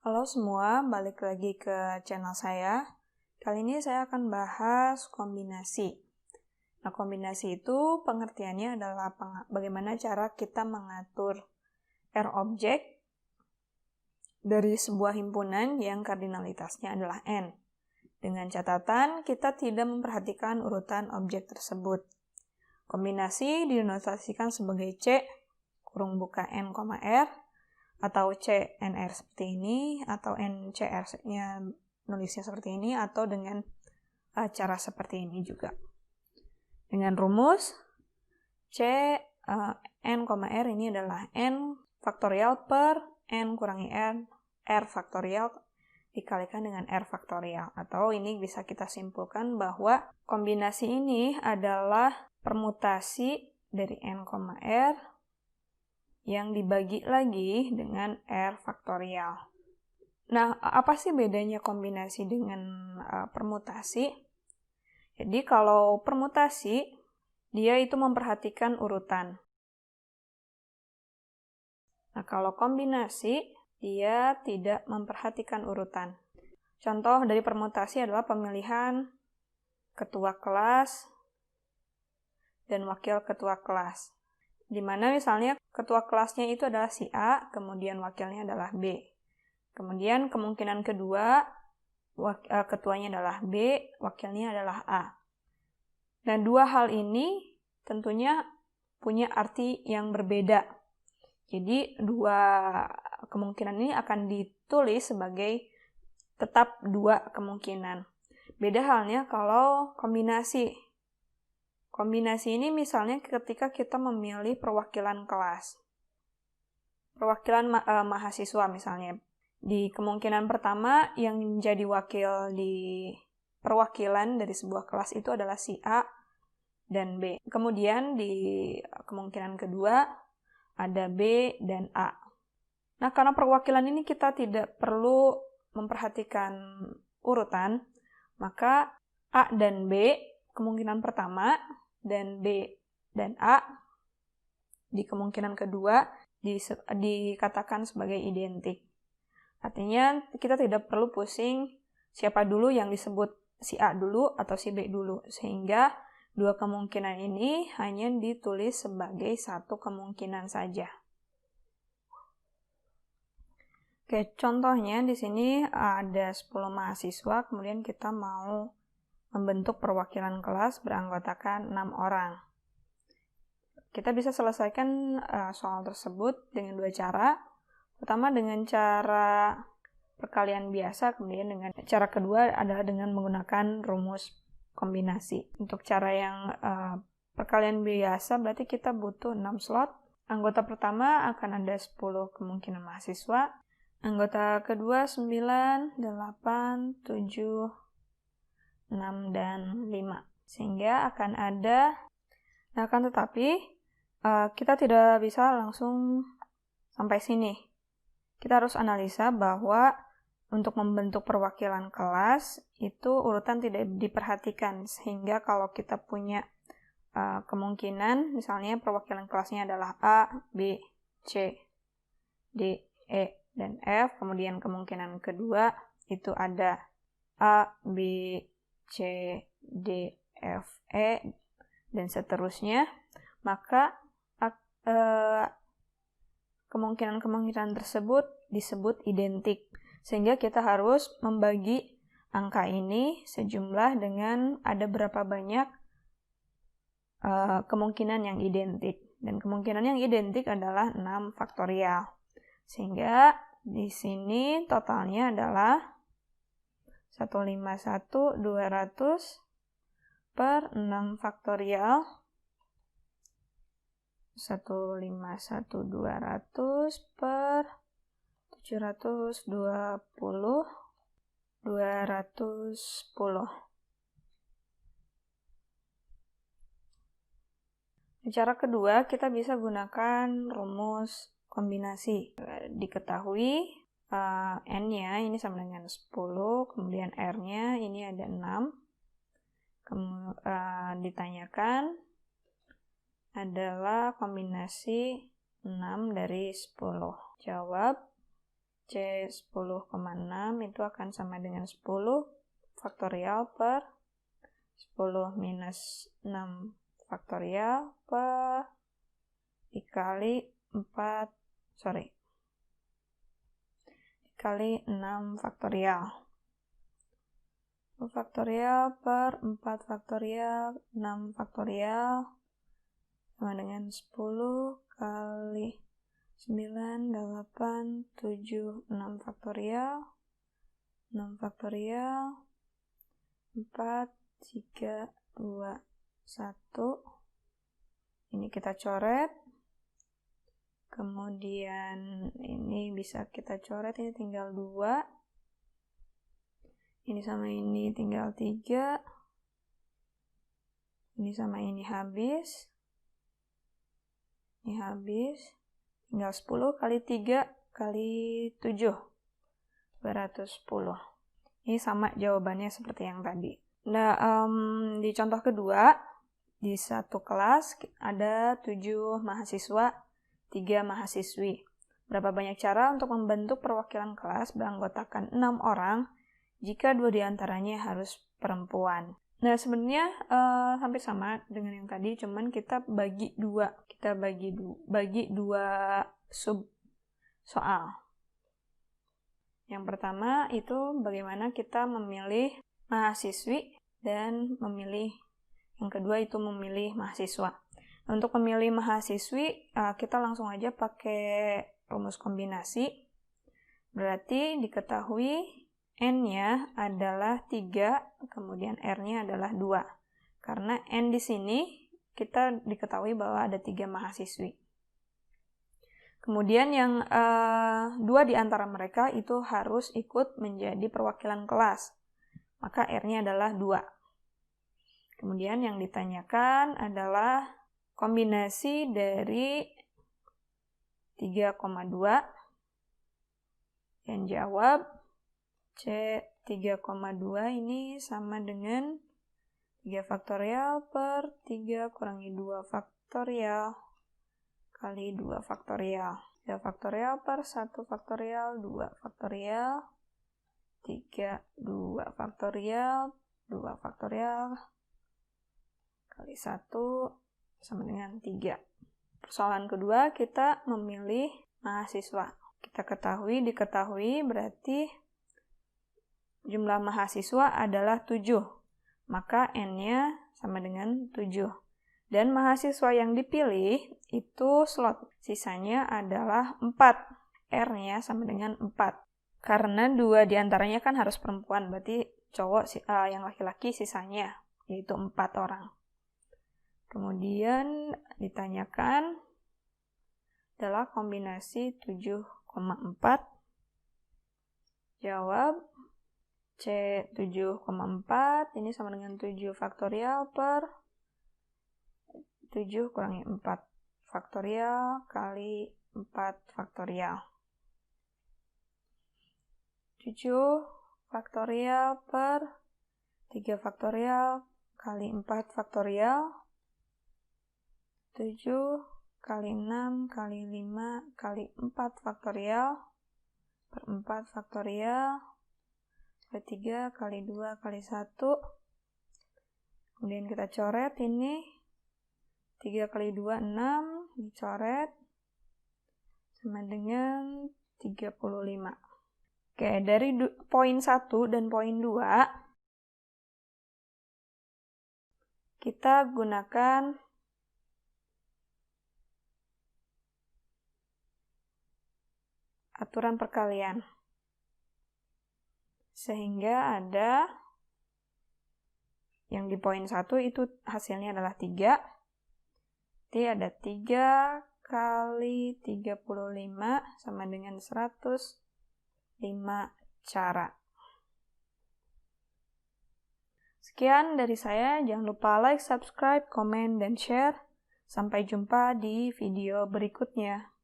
Halo semua, balik lagi ke channel saya. Kali ini saya akan bahas kombinasi. Nah, kombinasi itu pengertiannya adalah bagaimana cara kita mengatur R objek dari sebuah himpunan yang kardinalitasnya adalah N. Dengan catatan, kita tidak memperhatikan urutan objek tersebut. Kombinasi dinotasikan sebagai C, kurung buka N, R, atau CNR seperti ini, atau NCR-nya nulisnya seperti ini, atau dengan cara seperti ini juga. Dengan rumus, N, R ini adalah N faktorial per N kurangi R faktorial dikalikan dengan R faktorial. Atau ini bisa kita simpulkan bahwa kombinasi ini adalah permutasi dari N, R yang dibagi lagi dengan R faktorial. Nah, apa sih bedanya kombinasi dengan permutasi? Jadi kalau permutasi, dia itu memperhatikan urutan. Nah, kalau kombinasi, dia tidak memperhatikan urutan. Contoh dari permutasi adalah pemilihan ketua kelas dan wakil ketua kelas. Di mana misalnya ketua kelasnya itu adalah si A, kemudian wakilnya adalah B. Kemudian kemungkinan kedua, ketuanya adalah B, wakilnya adalah A. Dan dua hal ini tentunya punya arti yang berbeda. Jadi dua kemungkinan ini akan ditulis sebagai tetap dua kemungkinan. Beda halnya kalau kombinasi. Kombinasi ini misalnya ketika kita memilih perwakilan kelas. Perwakilan mahasiswa misalnya. Di kemungkinan pertama yang menjadi wakil di perwakilan dari sebuah kelas itu adalah si A dan B. Kemudian di kemungkinan kedua ada B dan A. Nah, karena perwakilan ini kita tidak perlu memperhatikan urutan, maka A dan B kemungkinan pertama dan B dan A di kemungkinan kedua dikatakan sebagai identik. Artinya kita tidak perlu pusing siapa dulu yang disebut si A dulu atau si B dulu, sehingga dua kemungkinan ini hanya ditulis sebagai satu kemungkinan saja. Oke, contohnya di sini ada 10 mahasiswa, kemudian kita mau membentuk perwakilan kelas beranggotakan 6 orang. Kita bisa selesaikan soal tersebut dengan dua cara. Pertama dengan cara perkalian biasa, kemudian dengan cara kedua adalah dengan menggunakan rumus kombinasi. Untuk cara yang perkalian biasa berarti kita butuh 6 slot. Anggota pertama akan ada 10 kemungkinan mahasiswa. Anggota kedua 9, 8, 7, 6, dan 5. Sehingga akan ada, nah akan tetapi kita tidak bisa langsung sampai sini. Kita harus analisa bahwa untuk membentuk perwakilan kelas itu urutan tidak diperhatikan, sehingga kalau kita punya kemungkinan misalnya perwakilan kelasnya adalah A, B, C, D, E, dan F, kemudian kemungkinan kedua itu ada A, B, C, D, F, E, dan seterusnya, maka kemungkinan-kemungkinan tersebut disebut identik. Sehingga kita harus membagi angka ini sejumlah dengan ada berapa banyak kemungkinan yang identik. Dan kemungkinan yang identik adalah 6 faktorial. Sehingga di sini totalnya adalah 151.200 per 6 faktorial. 151.200 per 720, 210. Cara kedua, kita bisa gunakan rumus kombinasi. Diketahui N-nya ini sama dengan 10, kemudian R-nya ini ada 6. Ditanyakan adalah kombinasi 6 dari 10. Jawab C 10,6 itu akan sama dengan 10 faktorial per 10 minus 6 faktorial per dikali 6 faktorial. 10 faktorial per 4 faktorial, 6 faktorial sama dengan 10 kali 9, 8, 7, 6 faktorial, 6 faktorial, 4, 3, 2, 1. Ini kita coret. Kemudian ini bisa kita coret, ini tinggal 2. Ini sama ini tinggal 3. Ini sama ini habis. Ini habis. Tinggal 10 kali 3 kali 7. 210. Ini sama jawabannya seperti yang tadi. Nah, di contoh kedua, di satu kelas ada 7 mahasiswa, 3 mahasiswi. Berapa banyak cara untuk membentuk perwakilan kelas beranggotakan 6 orang jika 2 diantaranya harus perempuan? Nah, sebenarnya hampir sama dengan yang tadi, cuman kita bagi 2. Kita bagi 2 sub soal. Yang pertama itu bagaimana kita memilih mahasiswi dan yang kedua itu memilih mahasiswa. Untuk memilih mahasiswi, kita langsung aja pakai rumus kombinasi. Berarti diketahui N-nya adalah 3, kemudian R-nya adalah 2. Karena N di sini kita diketahui bahwa ada 3 mahasiswi. Kemudian yang 2 di antara mereka itu harus ikut menjadi perwakilan kelas. Maka R-nya adalah 2. Kemudian yang ditanyakan adalah kombinasi dari 3,2. Yang jawab C 3,2 ini sama dengan 3 faktorial per 3 kurangi 2 faktorial kali 2 faktorial. 3 faktorial per 1 faktorial, 2 faktorial, 3, 2 faktorial, 2 faktorial, kali 1 sama dengan 3. Persoalan kedua, kita memilih mahasiswa. Kita diketahui berarti jumlah mahasiswa adalah 7. Maka N-nya sama dengan 7. Dan mahasiswa yang dipilih itu slot. Sisanya adalah 4. R-nya sama dengan 4. Karena 2 diantaranya kan harus perempuan, berarti cowok yang laki-laki sisanya, yaitu 4 orang. Kemudian ditanyakan adalah kombinasi 7,4. Jawab C 7,4 ini sama dengan 7 faktorial per 7 kurangi 4 faktorial kali 4 faktorial. 7 faktorial per 3 faktorial kali 4 faktorial. 7 kali 6 kali 5 kali 4 faktorial per 4 faktorial kali 3 kali 2 kali 1. Kemudian kita coret ini. 3 kali 2, 6. Dicoret. Sama dengan 35. Oke, dari poin 1 dan poin 2, kita gunakan aturan perkalian. Sehingga ada yang di poin 1 itu hasilnya adalah 3. Jadi ada 3 kali 35 sama dengan 105 cara. Sekian dari saya. Jangan lupa like, subscribe, komen, dan share. Sampai jumpa di video berikutnya.